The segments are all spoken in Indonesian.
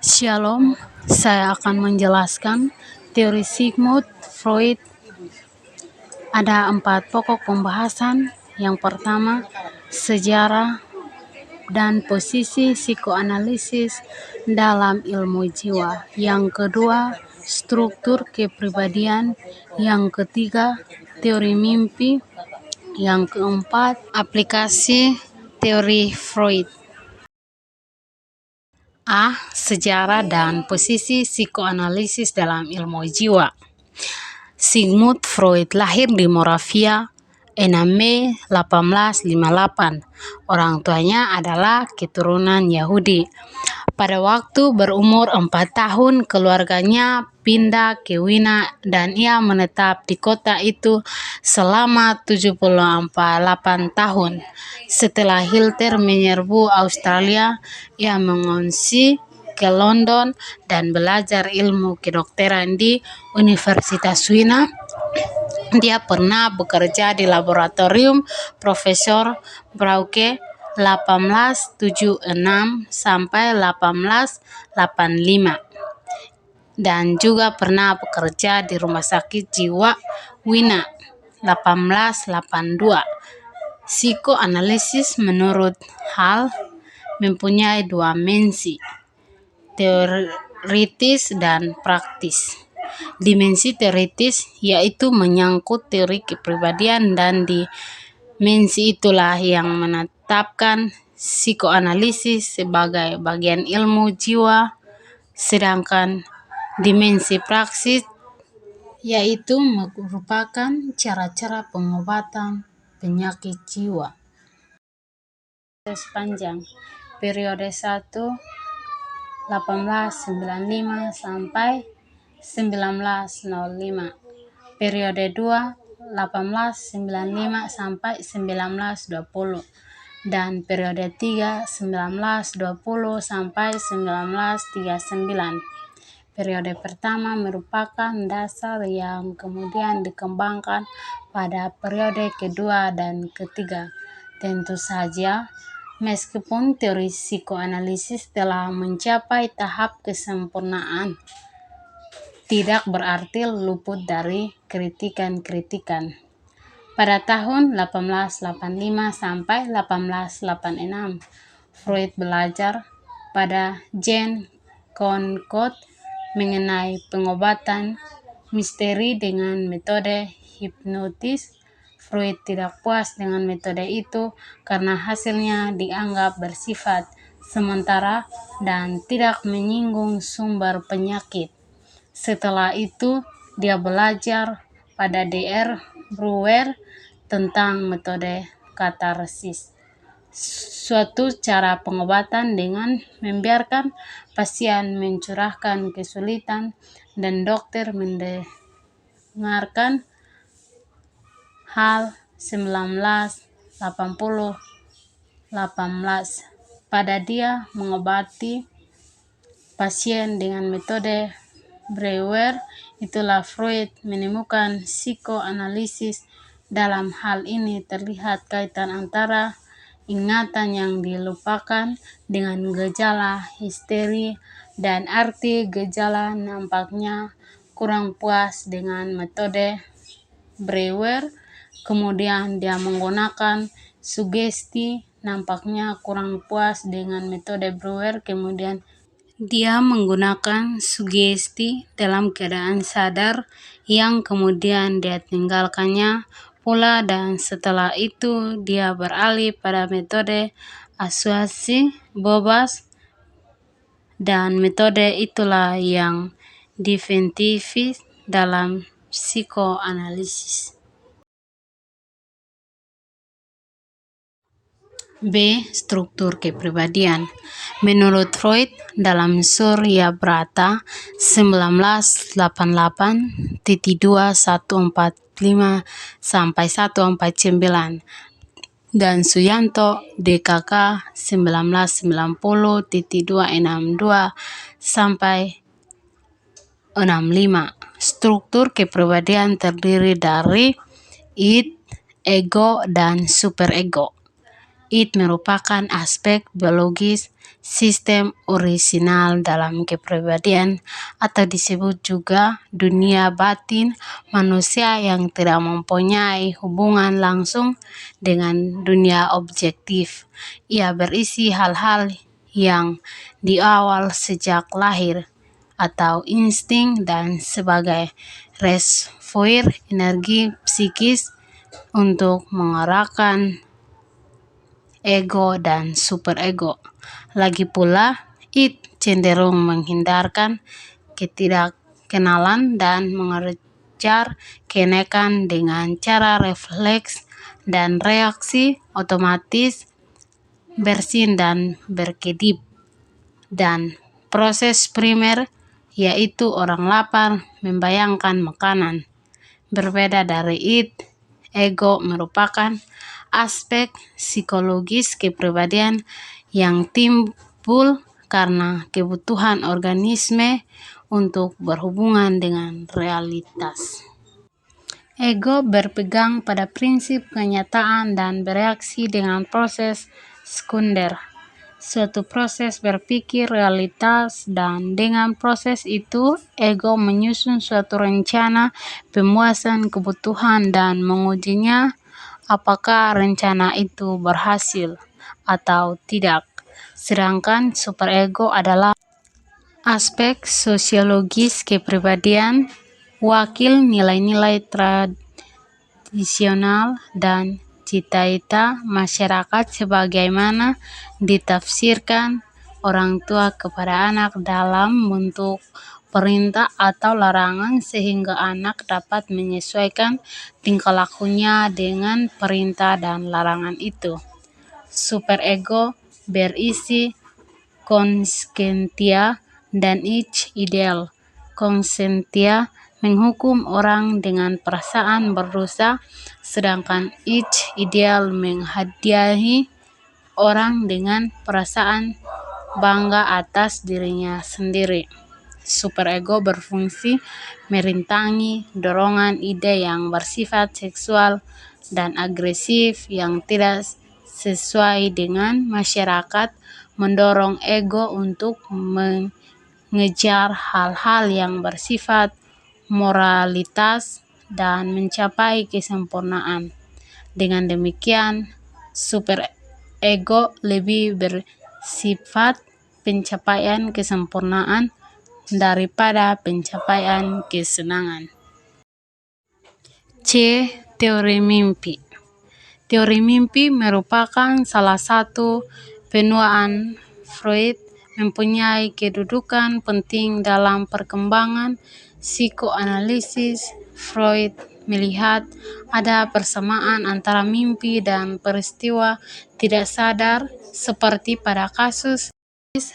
Shalom, saya akan menjelaskan teori Sigmund Freud. Ada 4 pokok pembahasan. Yang pertama, sejarah dan posisi psikoanalisis dalam ilmu jiwa. Yang kedua, struktur kepribadian. Yang ketiga, teori mimpi. Yang keempat, aplikasi teori Freud. A. Sejarah dan posisi psikoanalisis dalam ilmu jiwa. Sigmund Freud lahir di Moravia 6 Mei 1858. Orang tuanya adalah keturunan Yahudi. Pada waktu berumur 4 tahun, keluarganya pindah ke Wina dan ia menetap di kota itu selama 78 tahun. Setelah Hitler menyerbu Australia, ia mengungsi ke London dan belajar ilmu kedokteran di Universitas Wina. Dia pernah bekerja di laboratorium Profesor Brauke 1876 sampai 1885 dan juga pernah bekerja di Rumah Sakit Jiwa Wina 1882. Psikoanalisis menurut Hall mempunyai 2 dimensi, teoritis dan praktis. Dimensi teoritis yaitu menyangkut teori kepribadian, dan dimensi itulah yang menetapkan psikoanalisis sebagai bagian ilmu jiwa. Sedangkan dimensi praktis yaitu merupakan cara-cara pengobatan penyakit jiwa. Sepanjang periode 1 1895 sampai 1905, periode 2 1895 sampai 1920, dan periode 3 1920 sampai 1939. Periode pertama merupakan dasar yang kemudian dikembangkan pada periode kedua dan ketiga. Tentu saja, meskipun teori psikoanalisis telah mencapai tahap kesempurnaan, tidak berarti luput dari kritikan-kritikan. Pada tahun 1885 sampai 1886, Freud belajar pada Jean Concord mengenai pengobatan misteri dengan metode hipnotis. Freud tidak puas dengan metode itu karena hasilnya dianggap bersifat sementara dan tidak menyinggung sumber penyakit. Setelah itu, dia belajar pada Dr. Breuer tentang metode katarsis, suatu cara pengobatan dengan membiarkan pasien mencurahkan kesulitan dan dokter mendengarkan. Hal 1918. Pada dia mengobati pasien dengan metode Breuer, itulah Freud menemukan psikoanalisis. Dalam hal ini terlihat kaitan antara ingatan yang dilupakan dengan gejala histeri, dan arti gejala nampaknya kurang puas dengan metode Breuer. Kemudian dia menggunakan sugesti, nampaknya kurang puas dengan metode Breuer. Kemudian dia menggunakan sugesti dalam keadaan sadar, yang kemudian dia tinggalkannya pula, dan setelah itu dia beralih pada metode asuasi bebas, dan metode itulah yang definitif dalam psikoanalisis. B. Struktur kepribadian. Menurut Freud, dalam Surya Brata 1988-2145 sampai 149 dan Suyanto DKK 1990-262 sampai 65, struktur kepribadian terdiri dari id, ego, dan superego. Id merupakan aspek biologis sistem orisinal dalam kepribadian atau disebut juga dunia batin manusia yang tidak mempunyai hubungan langsung dengan dunia objektif. Ia berisi hal-hal yang di awal sejak lahir atau insting dan sebagai reservoir energi psikis untuk mengarahkan ego dan superego. Lagi pula, id cenderung menghindarkan ketidakkenalan dan mengejar kenaikan dengan cara refleks dan reaksi otomatis bersin dan berkedip. Dan proses primer yaitu orang lapar membayangkan makanan. Berbeda dari id, ego merupakan aspek psikologis kepribadian yang timbul karena kebutuhan organisme untuk berhubungan dengan realitas. Ego berpegang pada prinsip kenyataan dan bereaksi dengan proses sekunder, suatu proses berpikir realitas, dan dengan proses itu ego menyusun suatu rencana pemuasan kebutuhan dan mengujinya apakah rencana itu berhasil atau tidak. Sedangkan superego adalah aspek sosiologis kepribadian, wakil nilai-nilai tradisional dan cita-cita masyarakat sebagaimana ditafsirkan orang tua kepada anak dalam bentuk perintah atau larangan sehingga anak dapat menyesuaikan tingkah lakunya dengan perintah dan larangan itu. Superego berisi konsentia dan ich ideal. Konsentia menghukum orang dengan perasaan berdosa, sedangkan ich ideal menghadiahi orang dengan perasaan bangga atas dirinya sendiri. Superego berfungsi merintangi dorongan ide yang bersifat seksual dan agresif yang tidak sesuai dengan masyarakat, mendorong ego untuk mengejar hal-hal yang bersifat moralitas dan mencapai kesempurnaan. Dengan demikian, superego lebih bersifat pencapaian kesempurnaan daripada pencapaian kesenangan. C. Teori mimpi. Teori mimpi merupakan salah satu penuaan Freud mempunyai kedudukan penting dalam perkembangan psikoanalisis. Freud melihat ada persamaan antara mimpi dan peristiwa tidak sadar seperti pada kasus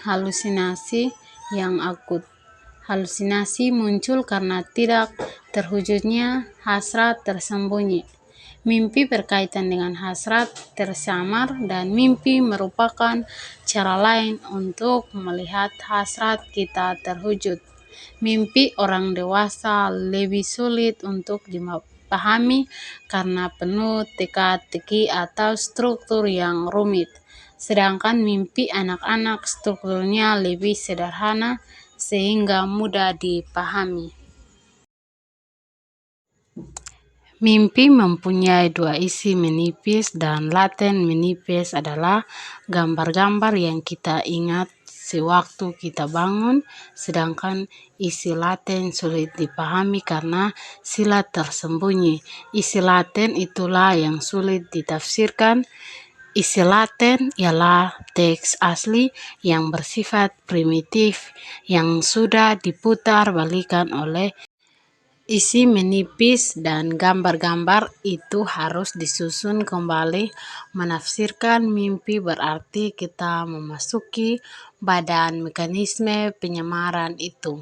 halusinasi yang akut. Halusinasi muncul karena tidak terwujudnya hasrat tersembunyi. Mimpi berkaitan dengan hasrat tersamar dan mimpi merupakan cara lain untuk melihat hasrat kita terwujud. Mimpi orang dewasa lebih sulit untuk dipahami karena penuh teka-teki atau struktur yang rumit. Sedangkan mimpi anak-anak strukturnya lebih sederhana sehingga mudah dipahami. Mimpi mempunyai dua isi menipis dan laten. Menipis adalah gambar-gambar yang kita ingat sewaktu kita bangun, sedangkan isi laten sulit dipahami karena sila tersembunyi. Isi laten itulah yang sulit ditafsirkan. Isi laten ialah teks asli yang bersifat primitif yang sudah diputar balikan oleh isi menipis, dan gambar-gambar itu harus disusun kembali. Menafsirkan mimpi berarti kita memasuki badan mekanisme penyamaran itu.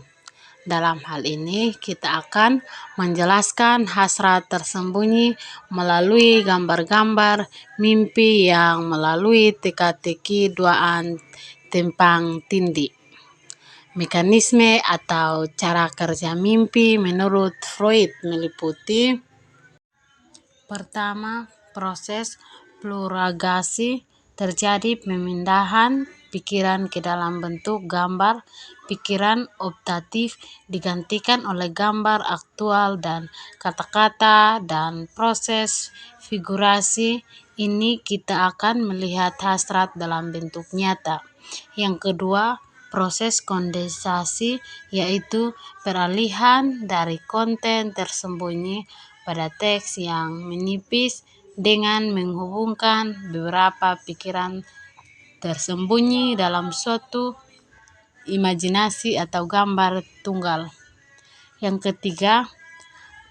Dalam hal ini, kita akan menjelaskan hasrat tersembunyi melalui gambar-gambar mimpi yang melalui teka-teki duaan tempang tindih. Mekanisme atau cara kerja mimpi menurut Freud meliputi: pertama, proses pluralisasi terjadi pemindahan pikiran ke dalam bentuk gambar. Pikiran optatif digantikan oleh gambar aktual dan kata-kata, dan proses figurasi ini kita akan melihat hasrat dalam bentuk nyata. Yang kedua, proses kondensasi, yaitu peralihan dari konten tersembunyi pada teks yang menipis dengan menghubungkan beberapa pikiran tersembunyi dalam suatu imajinasi atau gambar tunggal. Yang ketiga,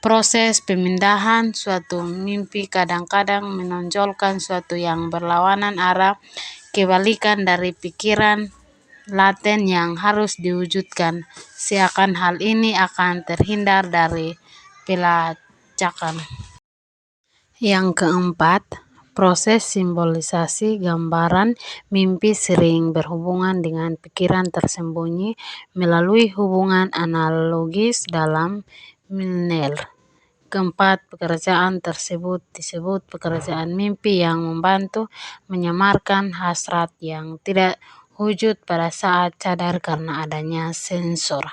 proses pemindahan suatu mimpi kadang-kadang menonjolkan suatu yang berlawanan arah, kebalikan dari pikiran laten yang harus diwujudkan, seakan hal ini akan terhindar dari pelacakan. Yang keempat, proses simbolisasi gambaran mimpi sering berhubungan dengan pikiran tersembunyi melalui hubungan analogis dalam Milner. Keempat, pekerjaan tersebut disebut pekerjaan mimpi yang membantu menyamarkan hasrat yang tidak wujud pada saat sadar karena adanya sensor.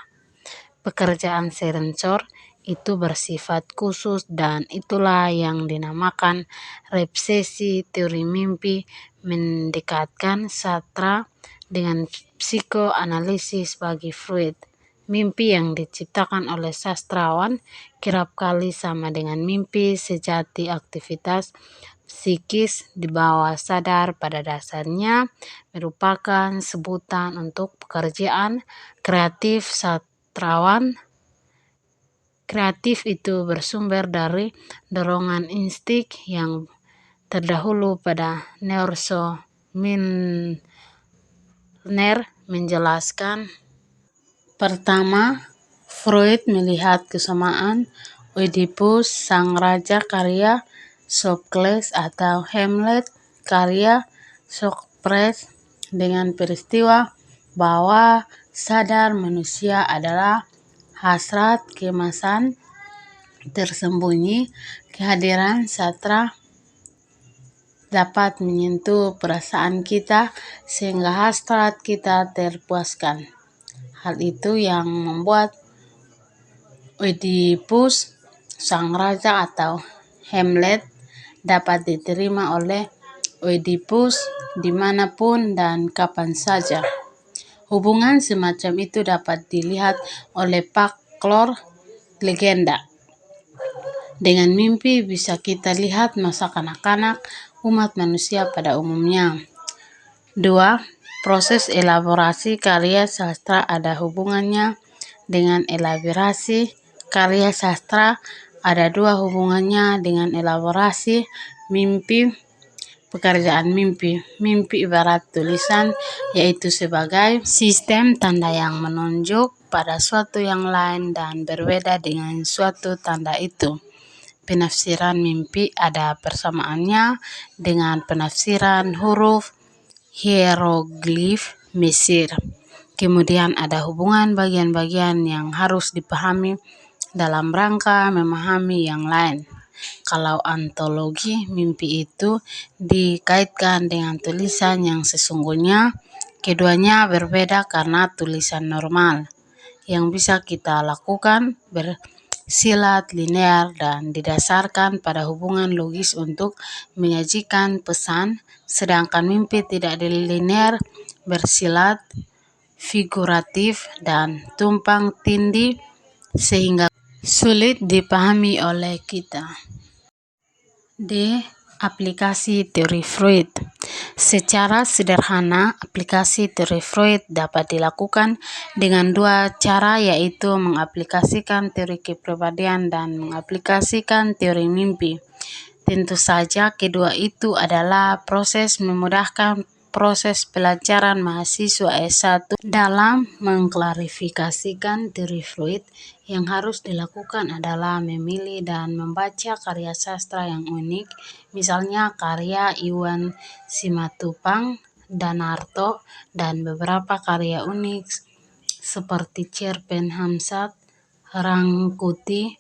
Pekerjaan sensor itu bersifat khusus, dan itulah yang dinamakan represesi teori mimpi, mendekatkan Sartre dengan psikoanalisis bagi Freud. Mimpi yang diciptakan oleh sastrawan kerap kali sama dengan mimpi sejati. Aktivitas psikis di bawah sadar pada dasarnya merupakan sebutan untuk pekerjaan kreatif sastrawan. Kreatif itu bersumber dari dorongan insting yang terdahulu pada Neurso. Milner menjelaskan, pertama, Freud melihat kesamaan Oedipus sang raja karya Sophocles atau Hamlet karya Socrates dengan peristiwa bawah sadar manusia adalah hasrat kemasan tersembunyi. Kehadiran Sartre dapat menyentuh perasaan kita sehingga hasrat kita terpuaskan. Hal itu yang membuat Oedipus sang raja atau Hamlet dapat diterima oleh Oedipus dimanapun dan kapan saja. Hubungan semacam itu dapat dilihat oleh folklore legenda. Dengan mimpi bisa kita lihat masa kanak-kanak umat manusia pada umumnya. 2. Proses elaborasi karya sastra ada hubungannya dengan elaborasi karya sastra. Ada dua hubungannya dengan elaborasi mimpi. Pekerjaan mimpi. Mimpi ibarat tulisan, yaitu sebagai sistem tanda yang menunjuk pada suatu yang lain dan berbeda dengan suatu tanda itu. Penafsiran mimpi ada persamaannya dengan penafsiran huruf hieroglif Mesir. Kemudian ada hubungan bagian-bagian yang harus dipahami dalam rangka memahami yang lain. Kalau ontologi mimpi itu dikaitkan dengan tulisan yang sesungguhnya, keduanya berbeda karena tulisan normal yang bisa kita lakukan bersilat linear dan didasarkan pada hubungan logis untuk menyajikan pesan, sedangkan mimpi tidak linear, bersilat, figuratif, dan tumpang tindih sehingga sulit dipahami oleh kita. D. Aplikasi teori Freud. Secara sederhana, aplikasi teori Freud dapat dilakukan dengan dua cara, yaitu mengaplikasikan teori kepribadian dan mengaplikasikan teori mimpi. Tentu saja kedua itu adalah proses memudahkan proses pelajaran mahasiswa S1 dalam mengklarifikasikan teori Freud. Yang harus dilakukan adalah memilih dan membaca karya sastra yang unik, misalnya karya Iwan Simatupang, Danarto, dan beberapa karya unik seperti Cerpen Hamzat, Rangkuti.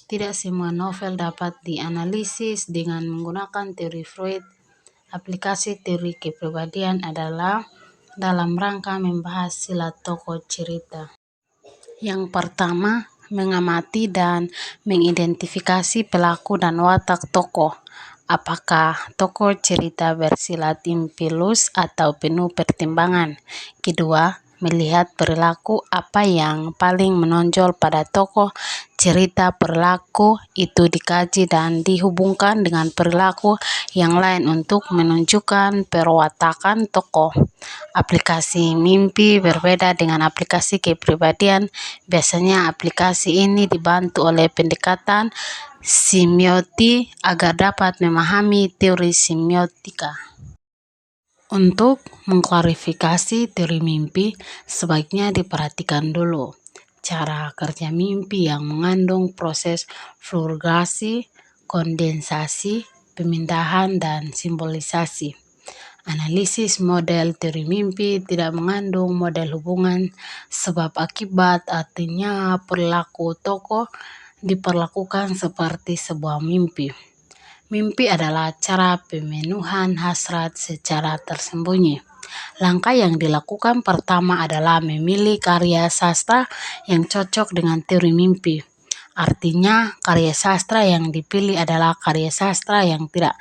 Tidak semua novel dapat dianalisis dengan menggunakan teori Freud. aplikasi teori kepribadian adalah dalam rangka membahas sila tokoh cerita. Yang pertama, mengamati dan mengidentifikasi pelaku dan watak tokoh. Apakah tokoh cerita bersilat impulus atau penuh pertimbangan? Kedua, melihat perilaku apa yang paling menonjol pada tokoh cerita. Perilaku itu dikaji dan dihubungkan dengan perilaku yang lain untuk menunjukkan perwatakan tokoh. Aplikasi mimpi berbeda dengan aplikasi kepribadian. Biasanya aplikasi ini dibantu oleh pendekatan semiotik agar dapat memahami teori semiotika. Untuk mengklarifikasi teori mimpi, sebaiknya diperhatikan dulu cara kerja mimpi yang mengandung proses fluorasi, kondensasi, pemindahan, dan simbolisasi. Analisis model teori mimpi tidak mengandung model hubungan sebab akibat, artinya perilaku tokoh diperlakukan seperti sebuah mimpi. Mimpi adalah cara pemenuhan hasrat secara tersembunyi. Langkah yang dilakukan pertama adalah memilih karya sastra yang cocok dengan teori mimpi. Artinya, karya sastra yang dipilih adalah karya sastra yang tidak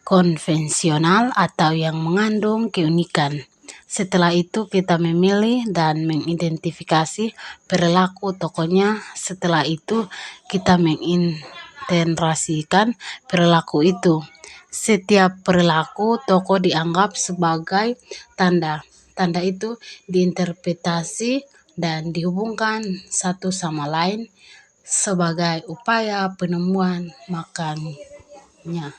konvensional atau yang mengandung keunikan. Setelah itu kita memilih dan mengidentifikasi perilaku tokohnya. Setelah itu kita menginterpretasikan perilaku itu. Setiap perilaku tokoh dianggap sebagai tanda. Tanda itu diinterpretasi dan dihubungkan satu sama lain sebagai upaya penemuan maknanya.